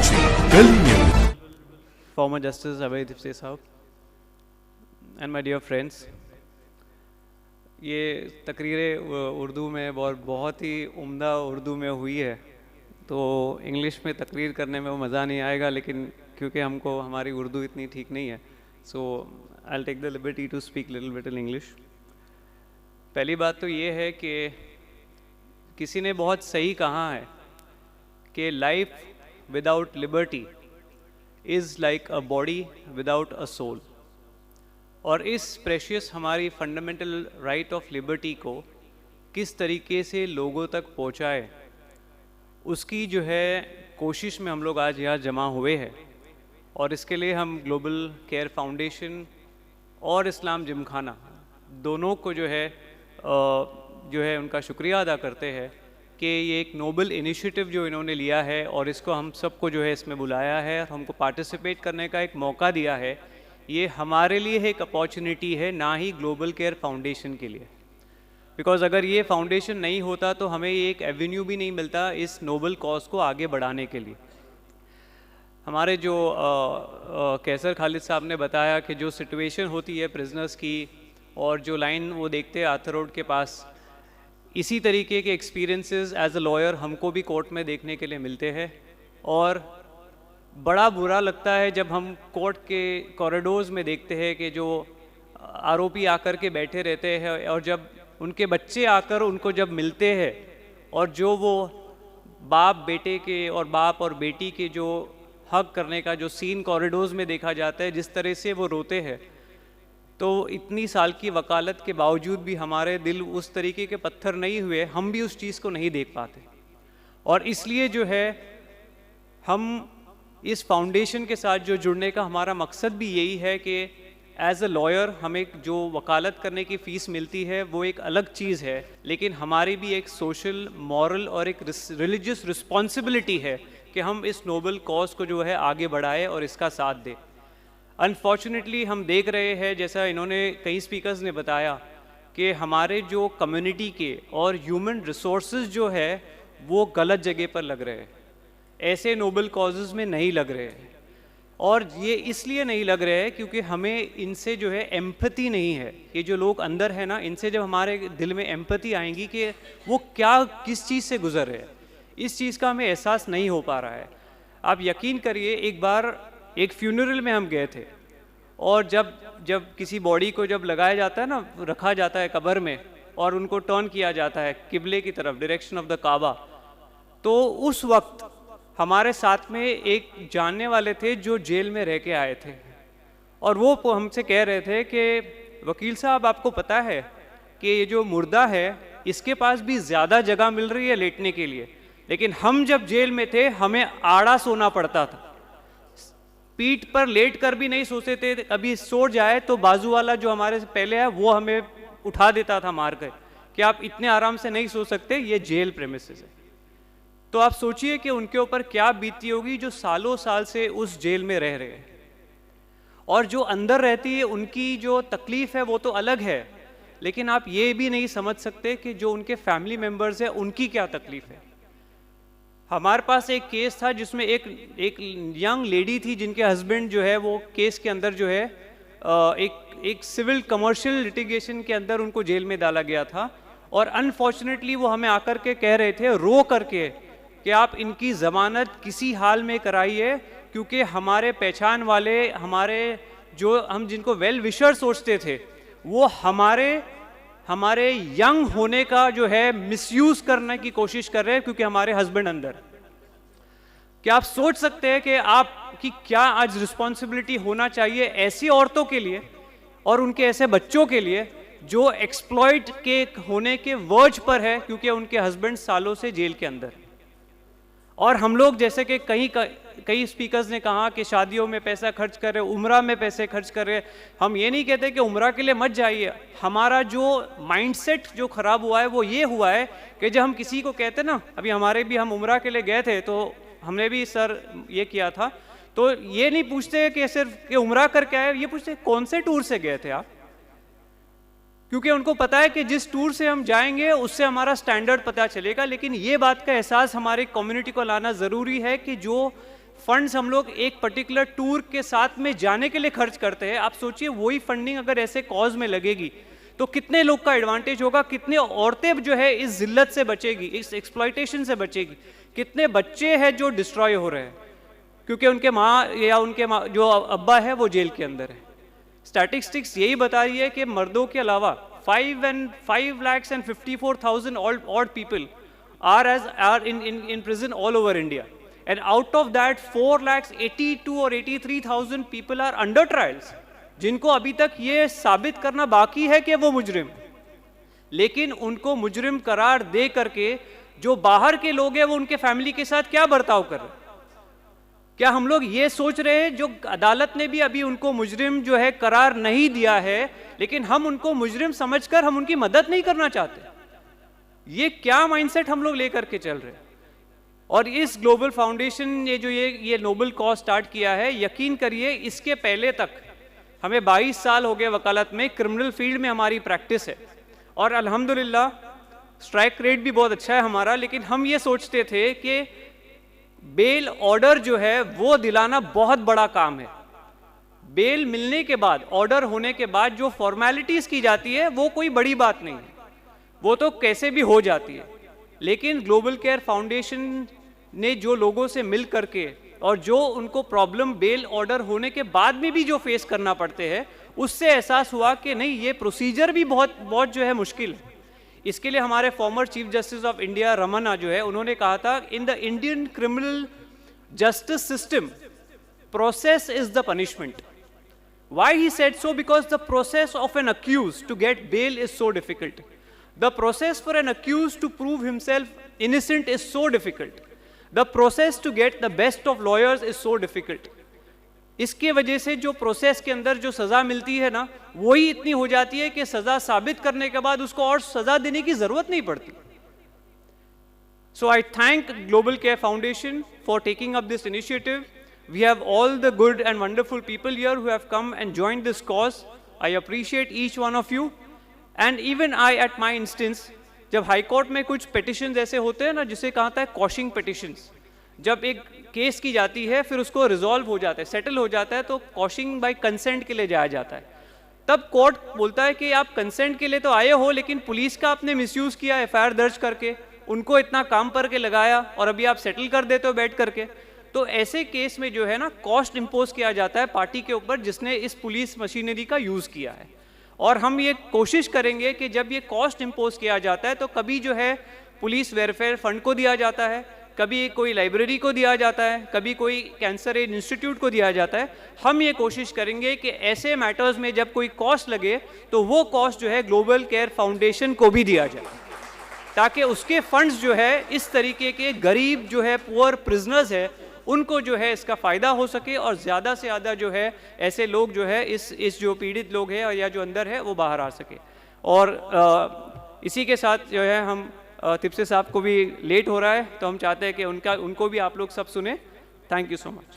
Karachi daily news. Former Justice Abhay Dipse साहब and my dear friends, ये तकरीरें उर्दू में बहुत ही उम्दा उर्दू में हुई है, तो इंग्लिश में तकरीर करने में वो मज़ा नहीं आएगा, लेकिन क्योंकि हमको हमारी उर्दू इतनी ठीक नहीं है, so I will take the liberty to speak little bit in English. पहली बात तो ये है कि किसी ने बहुत सही कहा है कि life without liberty is like a body without a soul. और इस प्रेशियस हमारी फंडामेंटल राइट ऑफ लिबर्टी को किस तरीके से लोगों तक पहुंचाए, उसकी जो है कोशिश में हम लोग आज यहाँ जमा हुए हैं। और इसके लिए हम ग्लोबल केयर फाउंडेशन और इस्लाम जिमखाना दोनों को जो है उनका शुक्रिया अदा करते हैं कि ये एक नोबल इनिशिएटिव जो इन्होंने लिया है और इसको हम सबको जो है इसमें बुलाया है और हमको पार्टिसिपेट करने का एक मौका दिया है। ये हमारे लिए एक अपॉर्चुनिटी है, ना ही ग्लोबल केयर फाउंडेशन के लिए। बिकॉज़ अगर ये फाउंडेशन नहीं होता तो हमें ये एक एवेन्यू भी नहीं मिलता इस नोबल कॉज को आगे बढ़ाने के लिए। हमारे जो कैसर खालिद साहब ने बताया कि जो सिचुएशन होती है प्रिजनर्स की और जो लाइन वो देखते हैं आर्थर रोड के पास, इसी तरीके के एक्सपीरियंसेस एज अ लॉयर हमको भी कोर्ट में देखने के लिए मिलते हैं। और बड़ा बुरा लगता है जब हम कोर्ट के कॉरिडोर्स में देखते हैं कि जो आरोपी आकर के बैठे रहते हैं और जब उनके बच्चे आकर उनको जब मिलते हैं और जो वो बाप बेटे के और बाप और बेटी के जो हक करने का जो सीन कॉरिडोर्स में देखा जाता है, जिस तरह से वो रोते हैं, तो इतनी साल की वकालत के बावजूद भी हमारे दिल उस तरीके के पत्थर नहीं हुए, हम भी उस चीज़ को नहीं देख पाते। और इसलिए जो है हम इस फाउंडेशन के साथ जो जुड़ने का हमारा मकसद भी यही है कि एज अ लॉयर हमें जो वकालत करने की फ़ीस मिलती है वो एक अलग चीज़ है, लेकिन हमारी भी एक सोशल, मॉरल और एक रिलीजियस रिस्पॉन्सिबिलिटी है कि हम इस नोबल कॉज को जो है आगे बढ़ाएं और इसका साथ दें। अनफॉर्चुनेटली हम देख रहे हैं, जैसा इन्होंने कई स्पीकर्स ने बताया, कि हमारे जो कम्युनिटी के और ह्यूमन रिसोर्सेज जो है वो गलत जगह पर लग रहे हैं, ऐसे नोबल कॉजेज़ में नहीं लग रहे हैं। और ये इसलिए नहीं लग रहे हैं क्योंकि हमें इनसे जो है एम्पैथी नहीं है। ये जो लोग अंदर है ना, इनसे जब हमारे दिल में एम्पैथी आएंगी कि वो क्या किस चीज़ से गुजर रहे हैं, इस चीज़ का हमें एहसास नहीं हो पा रहा है। आप यकीन करिए, एक बार एक फ्यूनरल में हम गए थे और जब किसी बॉडी को जब लगाया जाता है ना, रखा जाता है कब्र में और उनको टर्न किया जाता है किबले की तरफ, डायरेक्शन ऑफ द काबा, तो उस वक्त हमारे साथ में एक जानने वाले थे जो जेल में रह के आए थे और वो हमसे कह रहे थे कि वकील साहब, आपको पता है कि ये जो मुर्दा है इसके पास भी ज़्यादा जगह मिल रही है लेटने के लिए, लेकिन हम जब जेल में थे हमें आड़ा सोना पड़ता था, पीठ पर लेट कर भी नहीं सोते थे। कभी सो जाए तो बाजू वाला जो हमारे से पहले है वो हमें उठा देता था मार कर कि आप इतने आराम से नहीं सो सकते, ये जेल प्रेमिसेस है। तो आप सोचिए कि उनके ऊपर क्या बीती होगी जो सालों साल से उस जेल में रह रहे हैं। और जो अंदर रहती है उनकी जो तकलीफ़ है वो तो अलग है, लेकिन आप ये भी नहीं समझ सकते कि जो उनके फैमिली मेम्बर्स हैं उनकी क्या तकलीफ़ है। हमारे पास एक केस था जिसमें एक यंग लेडी थी जिनके हस्बैंड जो है वो केस के अंदर जो है एक सिविल कमर्शियल लिटिगेशन के अंदर उनको जेल में डाला गया था। और अनफॉर्चुनेटली वो हमें आकर के कह रहे थे रो करके कि आप इनकी ज़मानत किसी हाल में कराइए, क्योंकि हमारे पहचान वाले, हमारे जो हम जिनको वेल विशर सोचते थे, वो हमारे यंग होने का जो है मिसयूज करने की कोशिश कर रहे हैं, क्योंकि हमारे हस्बैंड अंदर। क्या आप सोच सकते हैं कि आपकी क्या आज रिस्पॉन्सिबिलिटी होना चाहिए ऐसी औरतों के लिए और उनके ऐसे बच्चों के लिए जो एक्सप्लॉइट के होने के वर्ज पर है, क्योंकि उनके हस्बैंड सालों से जेल के अंदर। और हम लोग जैसे कि कई स्पीकर्स ने कहा कि शादियों में पैसा खर्च कर रहे, उम्रा में पैसे खर्च कर रहे। हम ये नहीं कहते कि उम्रा के लिए मत जाइए। हमारा जो माइंडसेट जो ख़राब हुआ है वो ये हुआ है कि जब हम किसी को कहते ना, अभी हम उम्रा के लिए गए थे तो हमने भी सर ये किया था, तो ये नहीं पूछते कि सिर्फ कि उम्रा करके आए, ये पूछते कौन से टूर से गए थे आप, क्योंकि उनको पता है कि जिस टूर से हम जाएंगे उससे हमारा स्टैंडर्ड पता चलेगा। लेकिन ये बात का एहसास हमारे कम्युनिटी को लाना ज़रूरी है कि जो फंड्स हम लोग एक पर्टिकुलर टूर के साथ में जाने के लिए खर्च करते हैं, आप सोचिए वही फंडिंग अगर ऐसे कॉज में लगेगी तो कितने लोग का एडवांटेज होगा, कितने औरतें जो है इस जिल्लत से बचेगी, इस एक्सप्लॉयटेशन से बचेगी, कितने बच्चे हैं जो डिस्ट्रॉय हो रहे हैं क्योंकि उनके माँ या उनके जो अब्बा है वो जेल के अंदर है। स्टैटिस्टिक्स यही बता रही है कि मर्दों के अलावा 5,54,000 odd people are in prison all over India, and out of that 4,82,000 or 83,000 people are under trials, जिनको अभी तक ये साबित करना बाकी है कि वो मुजरिम, लेकिन उनको मुजरिम करार दे करके जो बाहर के लोग हैं वो उनके फैमिली के साथ क्या बर्ताव कर रहे हैं। क्या हम लोग ये सोच रहे हैं जो अदालत ने भी अभी उनको मुजरिम जो है करार नहीं दिया है, लेकिन हम उनको मुजरिम समझकर हम उनकी मदद नहीं करना चाहते? ये क्या माइंडसेट हम लोग लेकर के चल रहे हैं। और इस ग्लोबल फाउंडेशन ने जो ये नोबल कॉज स्टार्ट किया है, यकीन करिए इसके पहले तक हमें 22 साल हो गए वकालत में, क्रिमिनल फील्ड में हमारी प्रैक्टिस है और अल्हम्दुलिल्लाह स्ट्राइक रेट भी बहुत अच्छा है हमारा, लेकिन हम ये सोचते थे कि बेल ऑर्डर जो है वो दिलाना बहुत बड़ा काम है। बेल मिलने के बाद, ऑर्डर होने के बाद जो फॉर्मेलिटीज की जाती है वो कोई बड़ी बात नहीं है, वो तो कैसे भी हो जाती है। लेकिन ग्लोबल केयर फाउंडेशन ने जो लोगों से मिल करके और जो उनको प्रॉब्लम बेल ऑर्डर होने के बाद में भी जो फेस करना पड़ते हैं, उससे एहसास हुआ कि नहीं, ये प्रोसीजर भी बहुत जो है मुश्किल है। इसके लिए हमारे former chief justice of India Ramana जो है, उन्होंने कहा था in the Indian criminal justice system process is the punishment. Why he said so? Because the process of an accused to get bail is so difficult, the process for an accused to prove himself innocent is so difficult, the process to get the best of lawyers is so difficult। इसके वजह से जो process के अंदर जो सज़ा मिलती है ना, वही इतनी हो जाती है कि सज़ा साबित करने के बाद उसको और सज़ा देने की ज़रूरत नहीं पड़ती। So I thank Global Care Foundation for taking up this initiative. We have all the good and wonderful people here who have come and joined this cause. I appreciate each one of you. And even I at my instance, जब high court में कुछ petitions ऐसे होते हैं ना, जिसे कहा था कॉशिंग पिटिशंस, जब एक केस की जाती है फिर उसको रिजॉल्व हो जाता है, सेटल हो जाता है, तो कॉशिंग बाय कंसेंट के लिए जाया जाता है। तब कोर्ट बोलता है कि आप कंसेंट के लिए तो आए हो, लेकिन पुलिस का आपने मिसयूज़ किया, एफआईआर दर्ज करके उनको इतना काम पर के लगाया और अभी आप सेटल कर देते हो बैठ करके। तो ऐसे केस में जो है ना, कॉस्ट इम्पोज किया जाता है पार्टी के ऊपर जिसने इस पुलिस मशीनरी का यूज़ किया है। और हम ये कोशिश करेंगे कि जब ये कॉस्ट इम्पोज किया जाता है तो कभी जो है पुलिस वेलफेयर फंड को दिया जाता है, कभी कोई लाइब्रेरी को दिया जाता है, कभी कोई कैंसर एड इंस्टीट्यूट को दिया जाता है। हम ये कोशिश करेंगे कि ऐसे मैटर्स में जब कोई कॉस्ट लगे तो वो कॉस्ट जो है ग्लोबल केयर फाउंडेशन को भी दिया जाए, ताकि उसके फंड्स जो है इस तरीके के गरीब जो है पुअर प्रिजनर्स है उनको जो है इसका फ़ायदा हो सके और ज़्यादा से ज़्यादा जो है ऐसे लोग जो है इस जो पीड़ित लोग हैं या जो अंदर है वो बाहर आ सके। और इसी के साथ जो है हम तिप्से साहब को भी लेट हो रहा है, तो हम चाहते हैं कि उनको भी आप लोग सब सुने। Thank you so much.